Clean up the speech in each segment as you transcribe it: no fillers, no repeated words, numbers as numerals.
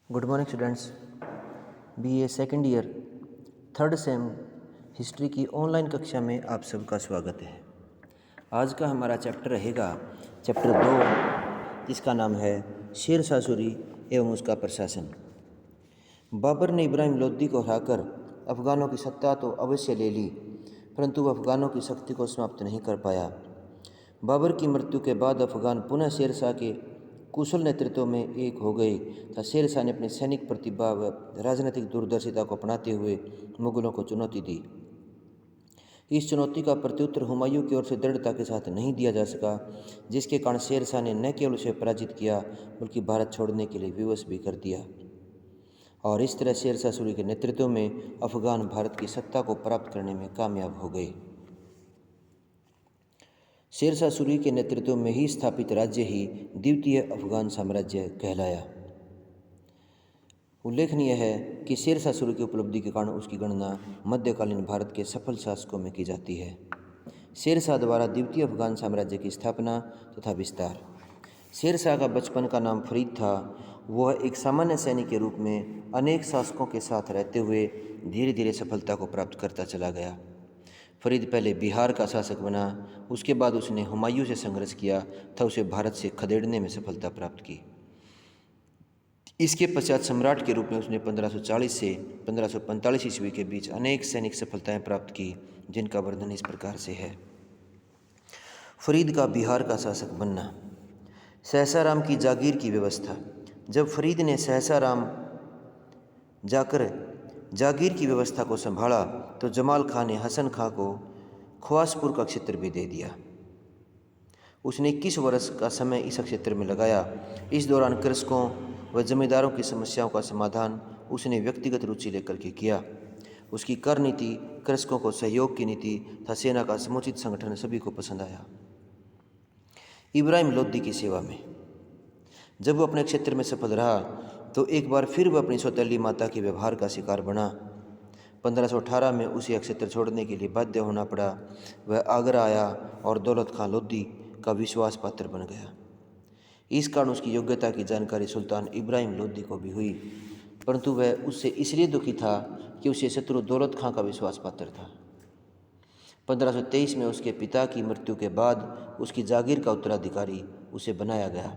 Good morning students. BA second year third same history की online कक्षा में आप सबका स्वागत है। आज का हमारा चैप्टर रहेगा चैप्टर 2, जिसका नाम है शेर शाह सूरी एवं उसका प्रशासन। बाबर ने इब्राहिम लोदी को हराकर अफ़गानों की सत्ता तो अवश्य ले ली, परंतु वह अफ़गानों की शक्ति को समाप्त नहीं कर पाया। बाबर की मृत्यु के बाद अफ़गान पुनः शेर शाह के कुशल नेतृत्व में एक हो गए तथा शेर शाह ने अपनी सैनिक प्रतिभा व राजनीतिक दूरदर्शिता को अपनाते हुए मुगलों को चुनौती दी। इस चुनौती का प्रत्युत्तर हुमायूं की ओर से दृढ़ता के साथ नहीं दिया जा सका, जिसके कारण शेर शाह ने न केवल उसे पराजित किया बल्कि भारत छोड़ने के लिए विवश भी कर दिया। और इस तरह शेर शाह सूरी के नेतृत्व में अफ़गान भारत की सत्ता को प्राप्त करने में कामयाब हो गए। शेर शाह सूरी के नेतृत्व में ही स्थापित राज्य ही द्वितीय अफ़गान साम्राज्य कहलाया। उल्लेखनीय है कि शेर शाह सूरी की उपलब्धि के कारण उसकी गणना मध्यकालीन भारत के सफल शासकों में की जाती है। शेर शाह द्वारा द्वितीय अफ़गान साम्राज्य की स्थापना तथा विस्तार। शेर शाह का बचपन का नाम फरीद था। वह एक सामान्य सैनिक के रूप में अनेक शासकों के साथ रहते हुए धीरे धीरे सफलता को प्राप्त करता चला गया। फरीद पहले बिहार का शासक बना, उसके बाद उसने हुमायूं से संघर्ष किया तथा उसे भारत से खदेड़ने में सफलता प्राप्त की। इसके पश्चात सम्राट के रूप में उसने 1540 से 1545 ईस्वी के बीच अनेक सैनिक सफलताएं प्राप्त की, जिनका वर्णन इस प्रकार से है। फरीद का बिहार का शासक बनना। सहसाराम की जागीर की व्यवस्था। जब फरीद ने सहसाराम जाकर जागीर की व्यवस्था को संभाला तो जमाल खां ने हसन खां को ख्वासपुर का क्षेत्र भी दे दिया। उसने 21 वर्ष का समय इस क्षेत्र में लगाया। इस दौरान कृषकों व जमींदारों की समस्याओं का समाधान उसने व्यक्तिगत रुचि लेकर के किया। उसकी कर नीति, कृषकों को सहयोग की नीति तथा सेना का समुचित संगठन सभी को पसंद आया। इब्राहिम लोदी की सेवा में। जब वह अपने क्षेत्र में सफल रहा तो एक बार फिर वह अपनी सौतेली माता के व्यवहार का शिकार बना। 1518 में उसे क्षेत्र छोड़ने के लिए बाध्य होना पड़ा। वह आगरा आया और दौलत खां लोदी का विश्वास पात्र बन गया। इस कारण उसकी योग्यता की जानकारी सुल्तान इब्राहिम लोदी को भी हुई, परंतु वह उससे इसलिए दुखी था कि उसे शत्रु दौलत खां का विश्वास पात्र था। 1523 में उसके पिता की मृत्यु के बाद उसकी जागीर का उत्तराधिकारी उसे बनाया गया,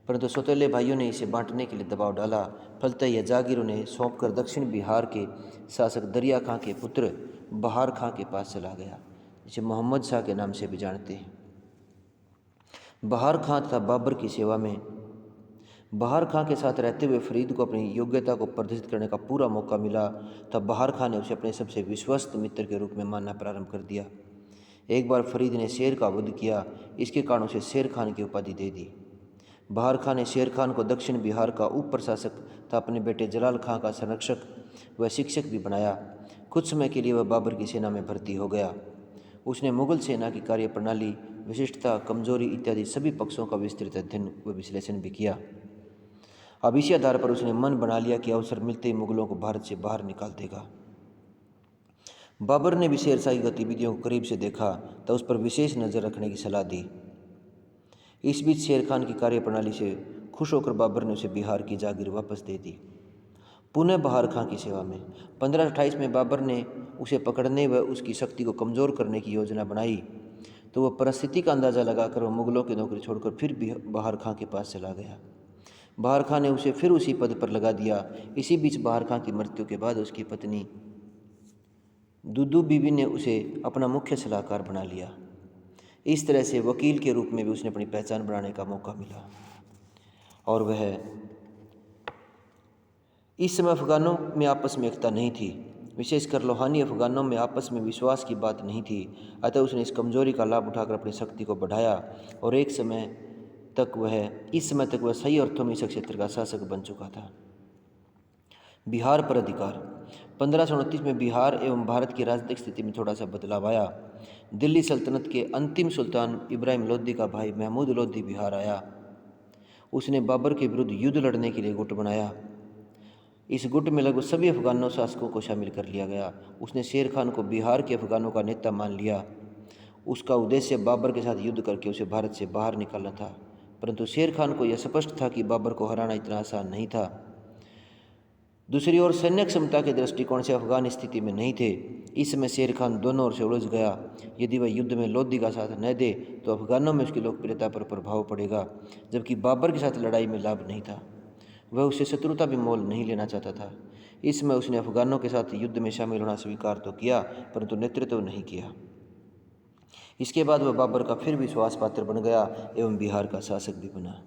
परंतु सौतेले भाइयों ने इसे बांटने के लिए दबाव डाला। फलतः यह जागीर उन्हें सौंपकर दक्षिण बिहार के शासक दरिया खां के पुत्र बहार खां के पास चला गया, जिसे मोहम्मद शाह के नाम से भी जानते हैं। बहार खां तथा बाबर की सेवा में। बहार खां के साथ रहते हुए फरीद को अपनी योग्यता को प्रदर्शित करने का पूरा मौका मिला, तब बहार खां ने उसे अपने सबसे विश्वस्त मित्र के रूप में मानना प्रारंभ कर दिया। एक बार फरीद ने शेर का वध किया, इसके कारण उसे शेर खान की उपाधि दे दी। बहार खां ने शेर खान को दक्षिण बिहार का उप प्रशासक तथा अपने बेटे जलाल खां का संरक्षक व शिक्षक भी बनाया। कुछ समय के लिए वह बाबर की सेना में भर्ती हो गया। उसने मुगल सेना की कार्यप्रणाली, विशिष्टता, कमजोरी इत्यादि सभी पक्षों का विस्तृत अध्ययन व विश्लेषण भी किया। अब इसी आधार पर उसने मन बना लिया कि अवसर मिलते ही मुगलों को भारत से बाहर निकाल देगा। बाबर ने भी शेर शाह की गतिविधियों को करीब से देखा तो उस पर विशेष नज़र रखने की सलाह दी। इस बीच शेर खान की कार्यप्रणाली से खुश होकर बाबर ने उसे बिहार की जागीर वापस दे दी। पुनः बहार खां की सेवा में। 1528 में बाबर ने उसे पकड़ने व उसकी शक्ति को कमज़ोर करने की योजना बनाई, तो वह परिस्थिति का अंदाज़ा लगाकर वह मुगलों की नौकरी छोड़कर फिर भी बहार खां के पास चला गया। बहार खां ने उसे फिर उसी पद पर लगा दिया। इसी बीच बहार खां की मृत्यु के बाद उसकी पत्नी दुदू बीबी ने उसे अपना मुख्य सलाहकार बना लिया। इस तरह से वकील के रूप में भी उसने अपनी पहचान बनाने का मौका मिला। और वह इस समय अफ़गानों में आपस में एकता नहीं थी, विशेषकर लोहानी अफ़गानों में आपस में विश्वास की बात नहीं थी। अतः उसने इस कमजोरी का लाभ उठाकर अपनी शक्ति को बढ़ाया और इस समय तक वह सही अर्थों में इस क्षेत्र का शासक बन चुका था। बिहार पर अधिकार। 1529 में बिहार एवं भारत की राजनीतिक स्थिति में थोड़ा सा बदलाव आया। दिल्ली सल्तनत के अंतिम सुल्तान इब्राहिम लोदी का भाई महमूद लोदी बिहार आया। उसने बाबर के विरुद्ध युद्ध लड़ने के लिए गुट बनाया। इस गुट में लगभग सभी अफगानों शासकों को शामिल कर लिया गया। उसने शेर खान को बिहार के अफगानों का नेता मान लिया। उसका उद्देश्य बाबर के साथ युद्ध करके उसे भारत से बाहर निकालना था, परंतु शेर खान को यह स्पष्ट था कि बाबर को हराना इतना आसान नहीं था। दूसरी ओर सैन्य क्षमता के दृष्टिकोण से अफगान स्थिति में नहीं थे। इस समय शेर खान दोनों ओर से उलझ गया। यदि वह युद्ध में लोधी का साथ न दे तो अफगानों में उसकी लोकप्रियता पर प्रभाव पड़ेगा, जबकि बाबर के साथ लड़ाई में लाभ नहीं था। वह उससे शत्रुता भी मोल नहीं लेना चाहता था। इस समय उसने अफगानों के साथ युद्ध में शामिल होना स्वीकार तो किया, परंतु नेतृत्व नहीं किया। इसके बाद वह बाबर का फिर विश्वास पात्र बन गया एवं बिहार का शासक भी बना।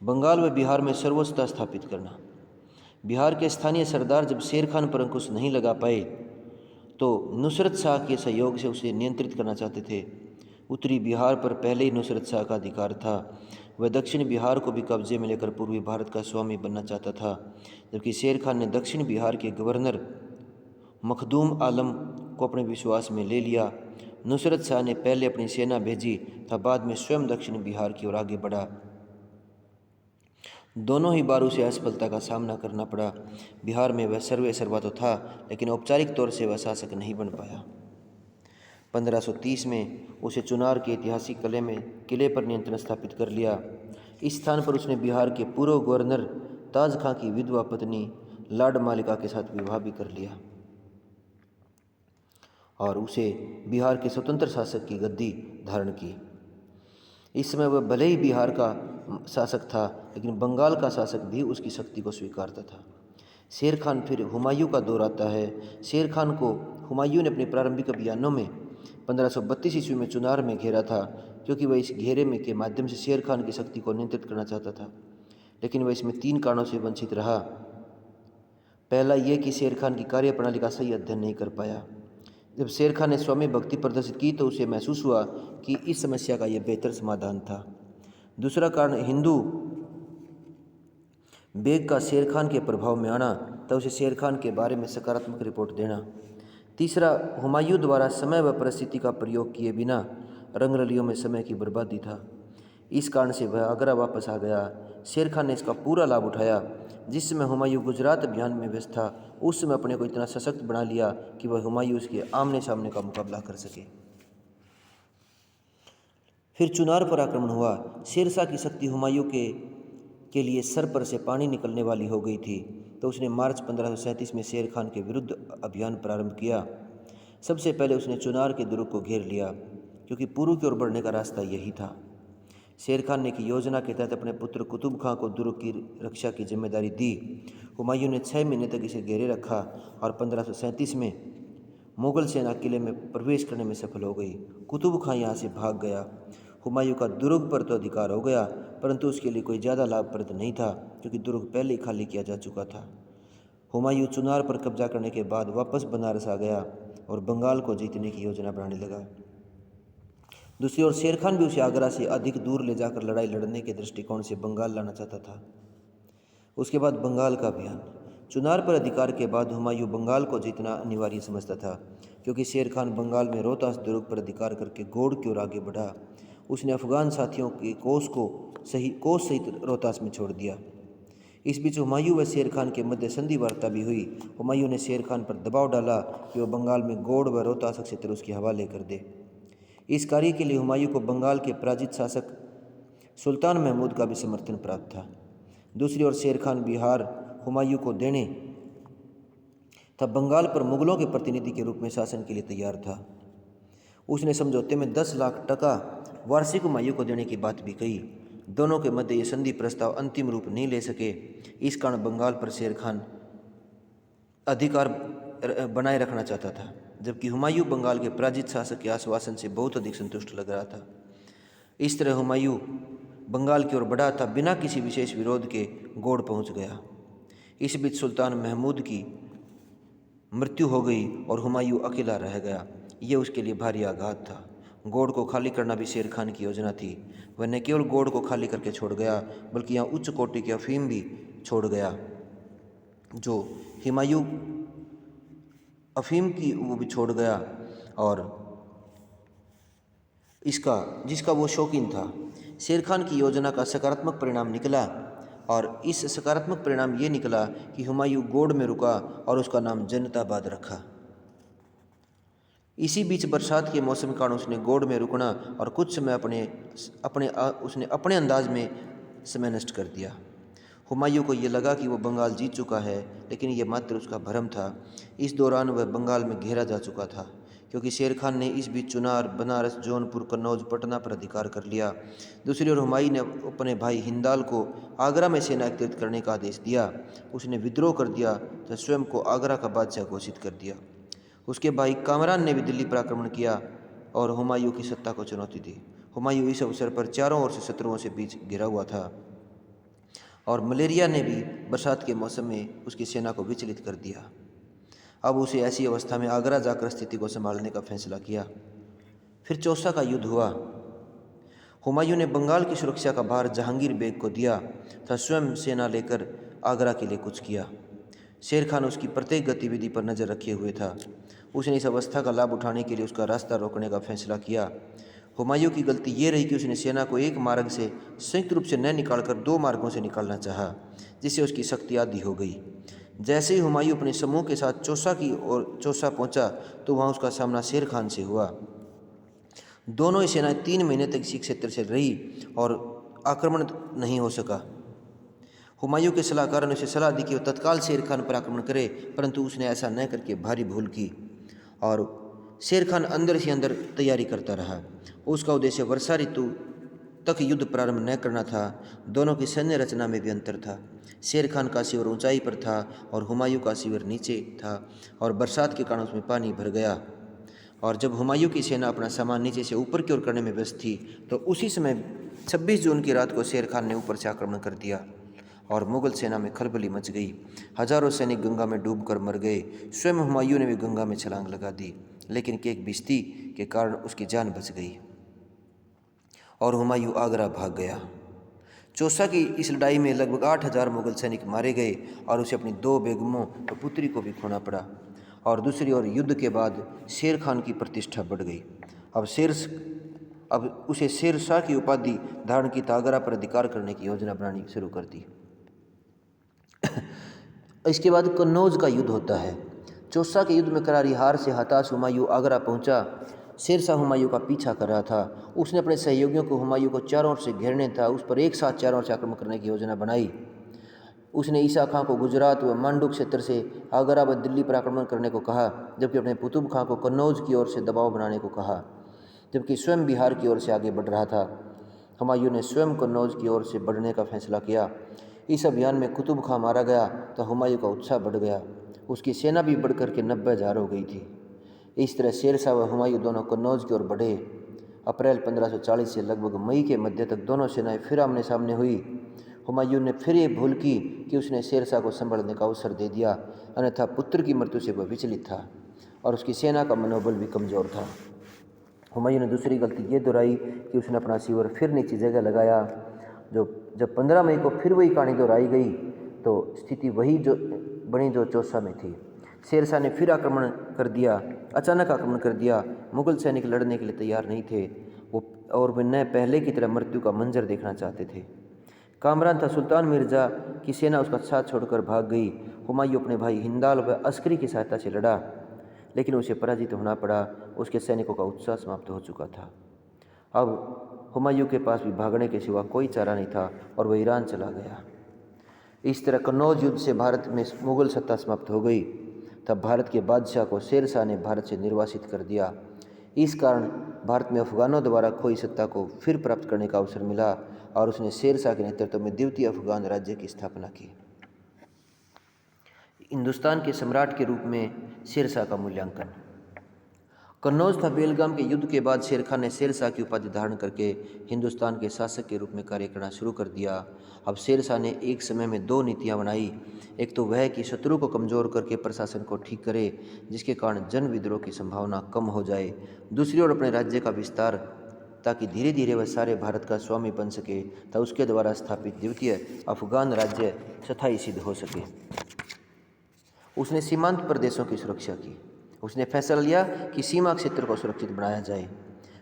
बंगाल व बिहार में सर्वोच्चता स्थापित करना। बिहार के स्थानीय सरदार जब शेर खान पर अंकुश नहीं लगा पाए तो नुसरत शाह के सहयोग से उसे नियंत्रित करना चाहते थे। उत्तरी बिहार पर पहले ही नुसरत शाह का अधिकार था। वह दक्षिण बिहार को भी कब्जे में लेकर पूर्वी भारत का स्वामी बनना चाहता था, जबकि शेर खान ने दक्षिण बिहार के गवर्नर मखदूम आलम को अपने विश्वास में ले लिया। नुसरत शाह ने पहले अपनी सेना भेजी था, बाद में स्वयं दक्षिण बिहार की ओर आगे बढ़ा। दोनों ही बार उसे असफलता का सामना करना पड़ा। बिहार में वह सर्वे सर्वा तो था, लेकिन औपचारिक तौर से वह शासक नहीं बन पाया। 1530 में उसे चुनार के ऐतिहासिक किले पर नियंत्रण स्थापित कर लिया। इस स्थान पर उसने बिहार के पूर्व गवर्नर ताज खां की विधवा पत्नी लाड मालिका के साथ विवाह भी कर लिया और उसे बिहार के स्वतंत्र शासक की गद्दी धारण की। इस समय वह भले ही बिहार का शासक था, लेकिन बंगाल का शासक भी उसकी शक्ति को स्वीकारता था। शेर खान फिर हुमायूं का दौर आता है। शेर खान को हुमायूं ने अपने प्रारंभिक अभियानों में 1532 ईस्वी में चुनार में घेरा था, क्योंकि वह इस घेरे में के माध्यम से शेर खान की शक्ति को नियंत्रित करना चाहता था, लेकिन वह इसमें 3 कारणों से वंचित रहा। पहला यह कि शेर खान की कार्यप्रणाली का सही अध्ययन नहीं कर पाया। जब शेर खान ने स्वामी भक्ति प्रदर्शित की तो उसे महसूस हुआ कि इस समस्या का यह बेहतर समाधान था। दूसरा कारण हिंदू बेग का शेर खान के प्रभाव में आना तब उसे शेर खान के बारे में सकारात्मक रिपोर्ट देना। तीसरा, हुमायूं द्वारा समय व परिस्थिति का प्रयोग किए बिना रंगरलियों में समय की बर्बादी था। इस कारण से वह आगरा वापस आ गया। शेर खान ने इसका पूरा लाभ उठाया। जिस समय हुमायूं गुजरात अभियान में व्यस्त था, उस समय अपने को इतना सशक्त बना लिया कि वह हुमायूं उसके आमने सामने का मुकाबला कर सके। फिर चुनार पर आक्रमण हुआ। शेरशाह की शक्ति हुमायूं के लिए सर पर से पानी निकलने वाली हो गई थी, तो उसने मार्च 1537 में शेर खान के विरुद्ध अभियान प्रारंभ किया। सबसे पहले उसने चुनार के दुर्ग को घेर लिया, क्योंकि पूर्व की ओर बढ़ने का रास्ता यही था। शेर खान ने की योजना के तहत अपने पुत्र कुतुब खां को दुर्ग की रक्षा की जिम्मेदारी दी। हुमायूं ने 6 महीने तक इसे घेरे रखा और 1537 में मुगल सेना किले में प्रवेश करने में सफल हो गई। कुतुब खां यहाँ से भाग गया। हुमायूं का दुर्ग पर तो अधिकार हो गया, परंतु उसके लिए कोई ज़्यादा लाभप्रद नहीं था, क्योंकि दुर्ग पहले ही खाली किया जा चुका था। हुमायूं चुनार पर कब्जा करने के बाद वापस बनारस आ गया और बंगाल को जीतने की योजना बनाने लगा। दूसरी ओर शेर खान भी उसे आगरा से अधिक दूर ले जाकर लड़ाई लड़ने के दृष्टिकोण से बंगाल लाना चाहता था। उसके बाद बंगाल का अभियान। चुनार पर अधिकार के बाद हुमायूं बंगाल को जीतना अनिवार्य समझता था, क्योंकि शेर खान बंगाल में रोहतास दुर्ग पर अधिकार करके गौड़ की ओर आगे बढ़ा। उसने अफगान साथियों के कोस सहित रोहतास में छोड़ दिया। इस बीच हुमायूं व शेर खान के मध्य संधि वार्ता भी हुई। हुमायूं ने शेर खान पर दबाव डाला कि वह बंगाल में गौड़ व रोहतास क्षेत्र उसके हवाले कर दे। इस कार्य के लिए हुमायूं को बंगाल के पराजित शासक सुल्तान महमूद का भी समर्थन प्राप्त था। दूसरी ओर शेर खान बिहार हुमायूं को देने तब बंगाल पर मुगलों के प्रतिनिधि के रूप में शासन के लिए तैयार था। उसने समझौते में 10 लाख टका वार्षिक हुमायूं को देने की बात भी कही। दोनों के मध्य ये संधि प्रस्ताव अंतिम रूप नहीं ले सके। इस कारण बंगाल पर शेर खान अधिकार बनाए रखना चाहता था, जबकि हुमायूं बंगाल के पराजित शासक के आश्वासन से बहुत अधिक संतुष्ट लग रहा था। इस तरह हुमायूं बंगाल की ओर बढ़ा था, बिना किसी विशेष विरोध के गौड़ पहुंच गया। इस बीच सुल्तान महमूद की मृत्यु हो गई और हुमायूं अकेला रह गया। यह उसके लिए भारी आघात था। गौड़ को खाली करना भी शेर खान की योजना थी। वह न केवल गौड़ को खाली करके छोड़ गया, बल्कि यहाँ उच्च कोटि की अफीम भी छोड़ गया, जो हुमायूं अफीम की वो भी छोड़ गया और जिसका वो शौकीन था। शेर खान की योजना का सकारात्मक परिणाम निकला और इस सकारात्मक परिणाम ये निकला कि हुमायूं गौड़ में रुका और उसका नाम जनताबाद रखा। इसी बीच बरसात के मौसम के कारण उसने गौड़ में रुकना और कुछ समय उसने अपने अंदाज में समय नष्ट कर दिया। हुमायूं को ये लगा कि वो बंगाल जीत चुका है, लेकिन ये मात्र उसका भ्रम था। इस दौरान वह बंगाल में घेरा जा चुका था, क्योंकि शेर खान ने इस बीच चुनार, बनारस, जौनपुर, कन्नौज, पटना पर अधिकार कर लिया। दूसरी ओर हुमायूं ने अपने भाई हिंदाल को आगरा में सेना एकत्रित करने का आदेश दिया। उसने विद्रोह कर दिया तो स्वयं को आगरा का बादशाह घोषित कर दिया। उसके भाई कामरान ने भी दिल्ली पर आक्रमण किया और हुमायूं की सत्ता को चुनौती दी। हुमायूं इस अवसर पर चारों ओर से शत्रुओं से बीच घिरा हुआ था और मलेरिया ने भी बरसात के मौसम में उसकी सेना को विचलित कर दिया। अब उसे ऐसी अवस्था में आगरा जाकर स्थिति को संभालने का फैसला किया। फिर चौसा का युद्ध हुआ। हुमायूं ने बंगाल की सुरक्षा का भार जहांगीर बेग को दिया तथा स्वयं सेना लेकर आगरा के लिए कूच किया। शेर खान उसकी प्रत्येक गतिविधि पर नज़र रखे हुए था। उसने इस अवस्था का लाभ उठाने के लिए उसका रास्ता रोकने का फैसला किया। हुमायूं की गलती ये रही कि उसने सेना को एक मार्ग से संयुक्त रूप से न निकालकर दो मार्गों से निकालना चाहा, जिससे उसकी शक्ति आधी हो गई। जैसे ही हुमायूं अपने समूह के साथ चौसा की ओर चौसा पहुंचा तो वहां उसका सामना शेर खान से हुआ। दोनों ही सेनाएं 3 महीने तक इसी क्षेत्र से रही और आक्रमण नहीं हो सका। हुमायूं के सलाहकार ने उसे सलाह दी कि वो तत्काल शेर खान पर आक्रमण करे, परंतु उसने ऐसा न करके भारी भूल की और शेर खान अंदर से अंदर तैयारी करता रहा। उसका उद्देश्य वर्षा ऋतु तक युद्ध प्रारंभ न करना था। दोनों की सैन्य रचना में भी अंतर था। शेर खान का शिविर ऊंचाई पर था और हुमायूं का शिविर नीचे था और बरसात के कारण उसमें पानी भर गया। और जब हुमायूं की सेना अपना सामान नीचे से ऊपर की ओर करने में व्यस्त थी तो उसी समय 26 जून की रात को शेर खान ने ऊपर से आक्रमण कर दिया और मुगल सेना में खलबली मच गई। हजारों सैनिक गंगा में डूबकर मर गए। स्वयं हुमायूं ने भी गंगा में छलांग लगा दी, लेकिन केक बिश्ती के कारण उसकी जान बच गई और हुमायूं आगरा भाग गया। चौसा की इस लड़ाई में लगभग 8,000 मुगल सैनिक मारे गए और उसे अपनी 2 बेगमों और पुत्री को भी खोना पड़ा। और दूसरी ओर युद्ध के बाद शेर खान की प्रतिष्ठा बढ़ गई। अब उसे शेर शाह की उपाधि धारण की तो आगरा पर अधिकार करने की योजना बनानी शुरू कर दी। इसके बाद कन्नौज का युद्ध होता है। चौसा के युद्ध में करारी हार से हताश हुमायूं आगरा पहुंचा। शेर शाह हुमायूं का पीछा कर रहा था। उसने अपने सहयोगियों को हुमायूं को चारों ओर से घेरने था उस पर एक साथ चारों ओर से आक्रमण करने की योजना बनाई। उसने ईसा खां को गुजरात व मांडू क्षेत्र से आगरा व दिल्ली पर आक्रमण करने को कहा, जबकि अपने कुतुब खां को कन्नौज की ओर से दबाव बनाने को कहा, जबकि स्वयं बिहार की ओर से आगे बढ़ रहा था। हुमायूं ने स्वयं कन्नौज की ओर से बढ़ने का फैसला किया। इस अभियान में कुतुब खां मारा गया तो हुमायूं का उत्साह बढ़ गया। उसकी सेना भी बढ़कर के 90,000 हो गई थी। इस तरह शेर शाह व हुमायूं दोनों कन्नौज की ओर बढ़े। अप्रैल 1540 से लगभग मई के मध्य तक दोनों सेनाएं फिर आमने सामने हुई। हुमायूं ने फिर ये भूल की कि उसने शेर शाह को संभालने का अवसर दे दिया, अन्यथा पुत्र की मृत्यु से वह विचलित था और उसकी सेना का मनोबल भी कमज़ोर था। हुमायूं ने दूसरी गलती ये दोहराई कि उसने अपना शिविर फिर नीचे जगह लगाया। जब 15 मई को फिर वही कहानी दोहराई गई तो स्थिति वही जो बनी जो चौसा में थी। शेर शाह ने फिर आक्रमण कर दिया, अचानक आक्रमण कर दिया। मुगल सैनिक लड़ने के लिए तैयार नहीं थे और वे न पहले की तरह मृत्यु का मंजर देखना चाहते थे। कामरान था सुल्तान मिर्ज़ा की सेना उसका साथ छोड़कर भाग गई। हुमायूं अपने भाई हिंदाल व अस्करी की सहायता से लड़ा, लेकिन उसे पराजित होना पड़ा। उसके सैनिकों का उत्साह समाप्त हो चुका था। अब हुमायूं के पास भी भागने के सिवा कोई चारा नहीं था और वह ईरान चला गया। इस तरह कन्नौज युद्ध से भारत में मुगल सत्ता समाप्त हो गई। तब भारत के बादशाह को शेर शाह ने भारत से निर्वासित कर दिया। इस कारण भारत में अफगानों द्वारा खोई सत्ता को फिर प्राप्त करने का अवसर मिला और उसने शेर शाह के नेतृत्व में द्वितीय अफगान राज्य की स्थापना की। हिंदुस्तान के सम्राट के रूप में शेर शाह का मूल्यांकन। कन्नौज तथा बेलगाम के युद्ध के बाद शेर खान ने शेर शाह की उपाधि धारण करके हिंदुस्तान के शासक के रूप में कार्य करना शुरू कर दिया। अब शेर शाह ने एक समय में 2 नीतियां बनाई। एक तो वह कि शत्रु को कमज़ोर करके प्रशासन को ठीक करे, जिसके कारण जन विद्रोह की संभावना कम हो जाए। दूसरी ओर अपने राज्य का विस्तार, ताकि धीरे धीरे वह सारे भारत का स्वामी बन सके तथा उसके द्वारा स्थापित द्वितीय अफगान राज्य स्थायी सिद्ध हो सके। उसने सीमांत प्रदेशों की सुरक्षा की। उसने फैसला लिया कि सीमा क्षेत्र को सुरक्षित बनाया जाए।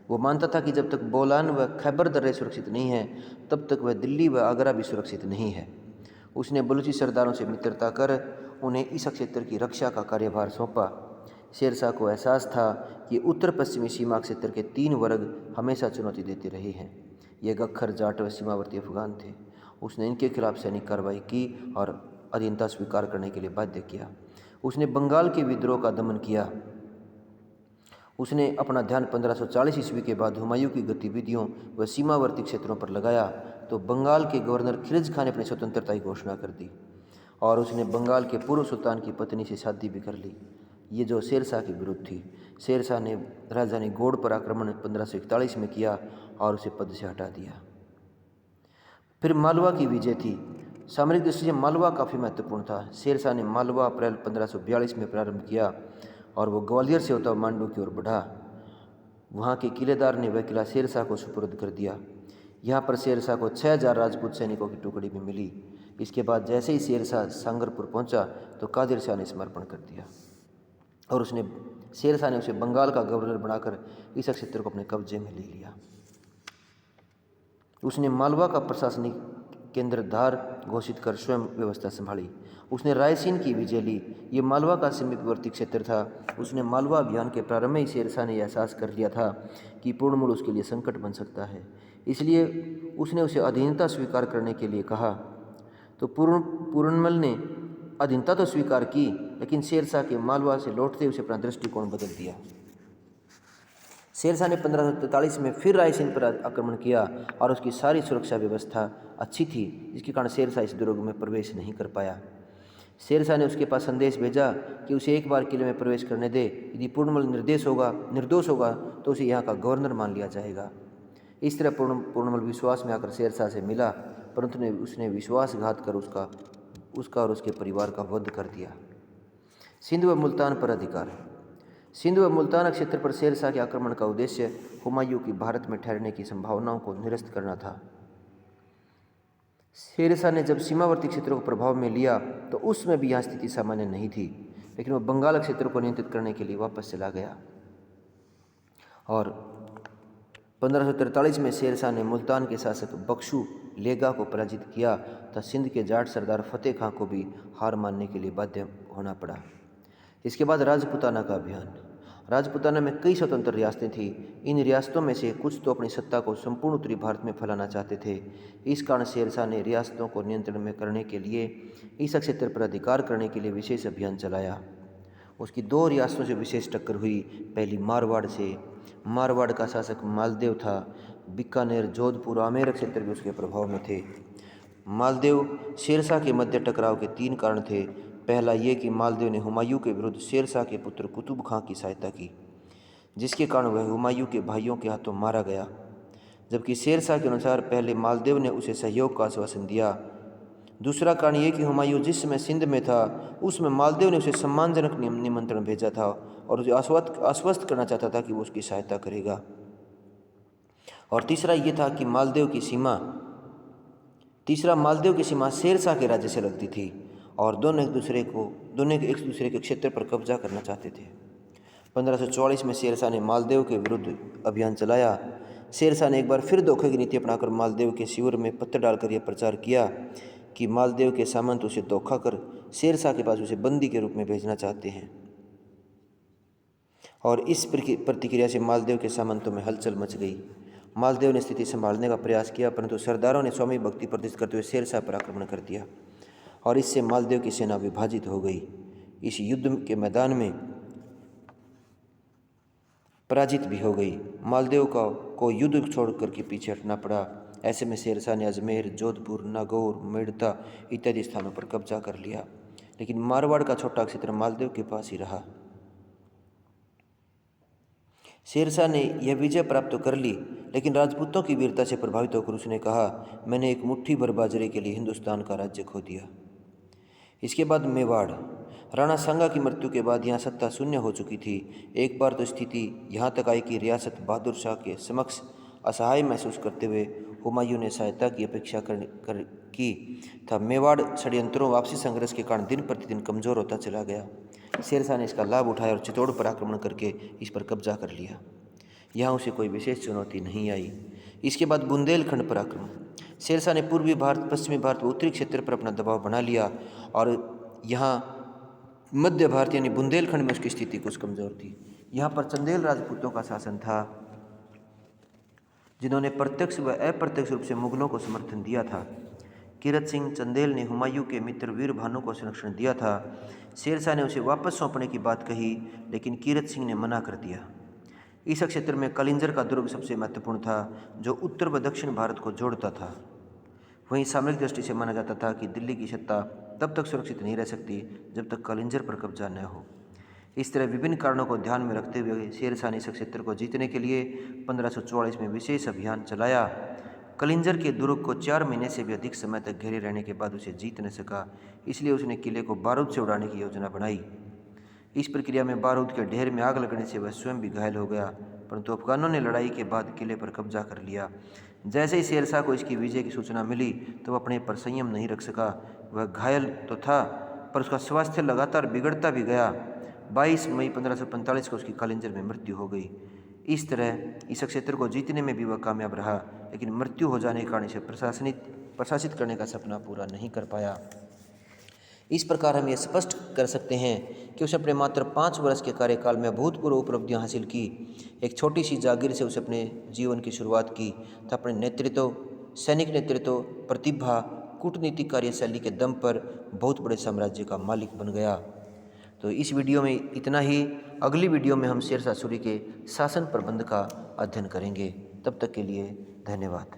वो मानता था कि जब तक बोलान व खैबर दर्रे सुरक्षित नहीं हैं, तब तक वह दिल्ली व आगरा भी सुरक्षित नहीं है। उसने बलूची सरदारों से मित्रता कर उन्हें इस क्षेत्र की रक्षा का कार्यभार सौंपा। शेर शाह को एहसास था कि उत्तर पश्चिमी सीमा क्षेत्र के 3 वर्ग हमेशा चुनौती देते रहे हैं। ये गख्खर, जाट व सीमावर्ती अफगान थे। उसने इनके खिलाफ सैनिक कार्रवाई की और अधीनता स्वीकार करने के लिए बाध्य किया। उसने बंगाल के विद्रोह का दमन किया। उसने अपना ध्यान 1540 ईस्वी के बाद हुमायूं की गतिविधियों व सीमावर्ती क्षेत्रों पर लगाया तो बंगाल के गवर्नर खिलज खान ने अपनी स्वतंत्रता की घोषणा कर दी और उसने बंगाल के पूर्व सुल्तान की पत्नी से शादी भी कर ली। ये जो शेरशाह के विरुद्ध थी। शेरशाह ने राजधानी गौड़ पर आक्रमण 1541 में किया और उसे पद से हटा दिया। फिर मालवा की विजय थी। सामरिक दृष्टि से मालवा काफ़ी महत्वपूर्ण था। शेरशाह ने मालवा अप्रैल 1542 में प्रारंभ किया और वो ग्वालियर से होता हुआ मांडू की ओर बढ़ा। वहाँ के किलेदार ने वह किला शेरशाह को सुपुर्द कर दिया। यहाँ पर शेरशाह को 6000 राजपूत सैनिकों की टुकड़ी भी मिली। इसके बाद जैसे ही शेरशाह सांगरपुर पहुँचा तो कादिर शाह ने समर्पण कर दिया और शेरशाह ने उसे बंगाल का गवर्नर बनाकर इस क्षेत्र को अपने कब्जे में ले लिया। उसने मालवा का प्रशासनिक केंद्र धार घोषित कर स्वयं व्यवस्था संभाली। उसने रायसीन की विजय ली। ये मालवा का समीपवर्ती क्षेत्र था। उसने मालवा अभियान के प्रारंभ में ही शेरशाह ने एहसास कर लिया था कि पूर्णमल उसके लिए संकट बन सकता है, इसलिए उसने उसे अधीनता स्वीकार करने के लिए कहा। तो पूर्णमल ने अधीनता तो स्वीकार की, लेकिन शेरशाह के मालवा से लौटते उसे अपना दृष्टिकोण बदल दिया। शेरशाह ने 1543 में फिर रायसीन पर आक्रमण किया और उसकी सारी सुरक्षा व्यवस्था अच्छी थी, जिसके कारण शेरशाह इस दुर्ग में प्रवेश नहीं कर पाया। शेरशाह ने उसके पास संदेश भेजा कि उसे एक बार किले में प्रवेश करने दे। यदि पूर्णमल निर्दोष होगा तो उसे यहाँ का गवर्नर मान लिया जाएगा। इस तरह पूर्णमल विश्वास में आकर शेरशाह से मिला, परंतु उसने विश्वासघात कर उसका और उसके परिवार का वध कर दिया। सिंध व मुल्तान पर अधिकार। सिंध व मुल्तान क्षेत्र पर शेरशाह के आक्रमण का उद्देश्य हुमायूं की भारत में ठहरने की संभावनाओं को निरस्त करना था। शेरशाह ने जब सीमावर्ती क्षेत्रों को प्रभाव में लिया तो उसमें भी यहाँ स्थिति सामान्य नहीं थी, लेकिन वह बंगाल क्षेत्र को नियंत्रित करने के लिए वापस चला गया और 1543 में शेरशाह ने मुल्तान के शासक बख्शू लेगा को पराजित किया तथा सिंध के जाट सरदार फतेह खां को भी हार मानने के लिए बाध्य होना पड़ा। इसके बाद राजपूताना का अभियान। राजपूताना में कई स्वतंत्र रियासतें थीं। इन रियासतों में से कुछ तो अपनी सत्ता को संपूर्ण उत्तरी भारत में फैलाना चाहते थे। इस कारण शेरशाह ने रियासतों को नियंत्रण में करने के लिए इस क्षेत्र पर अधिकार करने के लिए विशेष अभियान चलाया। उसकी 2 रियासतों से विशेष टक्कर हुई। पहली मारवाड़ से। मारवाड़ का शासक मालदेव था। बीकानेर, जोधपुर, आमेर क्षेत्र भी उसके प्रभाव में थे। मालदेव शेरशाह के मध्य टकराव के 3 कारण थे। पहला ये कि मालदेव ने हुमायूं के विरुद्ध शेरशाह के पुत्र कुतुब खां की सहायता की, जिसके कारण वह हुमायूं के भाइयों के हाथों मारा गया, जबकि शेरशाह के अनुसार पहले मालदेव ने उसे सहयोग का आश्वासन दिया। दूसरा कारण ये कि हुमायूं जिस समय सिंध में था उसमें मालदेव ने उसे सम्मानजनक निमंत्रण भेजा था और उसे आश्वस्त करना चाहता था कि वो उसकी सहायता करेगा। और तीसरा ये था कि मालदेव की सीमा शेरशाह के राज्य से लगती थी और दोनों एक दूसरे के क्षेत्र पर कब्जा करना चाहते थे। 1544 में शेरशाह ने मालदेव के विरुद्ध अभियान चलाया। शेरशाह ने एक बार फिर धोखे की नीति अपनाकर मालदेव के शिविर में पत्थर डालकर यह प्रचार किया कि मालदेव के सामंत उसे धोखा कर शेरशाह के पास उसे बंदी के रूप में भेजना चाहते हैं, और इस प्रतिक्रिया से मालदेव के सामंतों में हलचल मच गई। मालदेव ने स्थिति संभालने का प्रयास किया, परंतु सरदारों ने स्वामी भक्ति प्रदर्शित करते हुए शेरशाह पर आक्रमण कर दिया और इससे मालदेव की सेना विभाजित हो गई। इस युद्ध के मैदान में पराजित भी हो गई। मालदेव को युद्ध छोड़कर के पीछे हटना पड़ा। ऐसे में शेरशाह ने अजमेर, जोधपुर, नागौर, मेड़ता इत्यादि स्थानों पर कब्जा कर लिया, लेकिन मारवाड़ का छोटा क्षेत्र मालदेव के पास ही रहा। शेरशाह ने यह विजय प्राप्त कर ली, लेकिन राजपूतों की वीरता से प्रभावित होकर उसने कहा, मैंने एक मुट्ठी भर बाजरे के लिए हिंदुस्तान का राज्य खो दिया। इसके बाद मेवाड़। राणा सांगा की मृत्यु के बाद यहाँ सत्ता शून्य हो चुकी थी। एक बार तो स्थिति यहाँ तक आई कि रियासत बहादुर शाह के समक्ष असहाय महसूस करते हुए हुमायूं ने सहायता की अपेक्षा की था। मेवाड़ षड्यंत्रों वापसी संघर्ष के कारण दिन प्रतिदिन कमज़ोर होता चला गया। शेरशाह ने इसका लाभ उठाया और चित्तौड़ पर आक्रमण करके इस पर कब्जा कर लिया। यहाँ उसे कोई विशेष चुनौती नहीं आई। इसके बाद बुंदेलखंड पर आक्रमण। शेरशाह ने पूर्वी भारत, पश्चिमी भारत व उत्तरी क्षेत्र पर अपना दबाव बना लिया और यहाँ मध्य भारत यानी बुंदेलखंड में उसकी स्थिति कुछ कमज़ोर थी। यहाँ पर चंदेल राजपूतों का शासन था, जिन्होंने प्रत्यक्ष व अप्रत्यक्ष रूप से मुगलों को समर्थन दिया था। कीरत सिंह चंदेल ने हुमायूं के मित्र वीर भानु को संरक्षण दिया था। शेरशाह ने उसे वापस सौंपने की बात कही, लेकिन कीरत सिंह ने मना कर दिया। इस क्षेत्र में कलिंजर का दुर्ग सबसे महत्वपूर्ण था, जो उत्तर व दक्षिण भारत को जोड़ता था। वहीं सामरिक दृष्टि से माना जाता था कि दिल्ली की सत्ता तब तक सुरक्षित नहीं रह सकती जब तक कलिंजर पर कब्जा न हो। इस तरह विभिन्न कारणों को ध्यान में रखते हुए शेरशाह ने इस क्षेत्र को जीतने के लिए 1544 में विशेष अभियान चलाया। कलिंजर के दुर्ग को 4 महीने से भी अधिक समय तक घेरे रहने के बाद उसे जीत न सका, इसलिए उसने किले को बारूद से उड़ाने की योजना बनाई। इस प्रक्रिया में बारूद के ढेर में आग लगने से वह स्वयं भी घायल हो गया, परंतु अफगानों ने लड़ाई के बाद किले पर कब्जा कर लिया। जैसे ही शेरशाह को इसकी विजय की सूचना मिली तो वह अपने पर संयम नहीं रख सका। वह घायल तो था, पर उसका स्वास्थ्य लगातार बिगड़ता भी गया। 22 मई 1545 को उसकी कलिंजर में मृत्यु हो गई। इस तरह इस क्षेत्र को जीतने में भी वह कामयाब रहा, लेकिन मृत्यु हो जाने के कारण इसे प्रशासित करने का सपना पूरा नहीं कर पाया। इस प्रकार हम ये स्पष्ट कर सकते हैं कि उसने अपने मात्र 5 वर्ष के कार्यकाल में अभूतपूर्व उपलब्धियां हासिल की। एक छोटी सी जागीर से उसे अपने जीवन की शुरुआत की तो अपने नेतृत्व, सैनिक नेतृत्व, प्रतिभा, कूटनीतिक कार्यशैली के दम पर बहुत बड़े साम्राज्य का मालिक बन गया। तो इस वीडियो में इतना ही। अगली वीडियो में हम शेरशाह सूरी के शासन प्रबंध का अध्ययन करेंगे। तब तक के लिए धन्यवाद।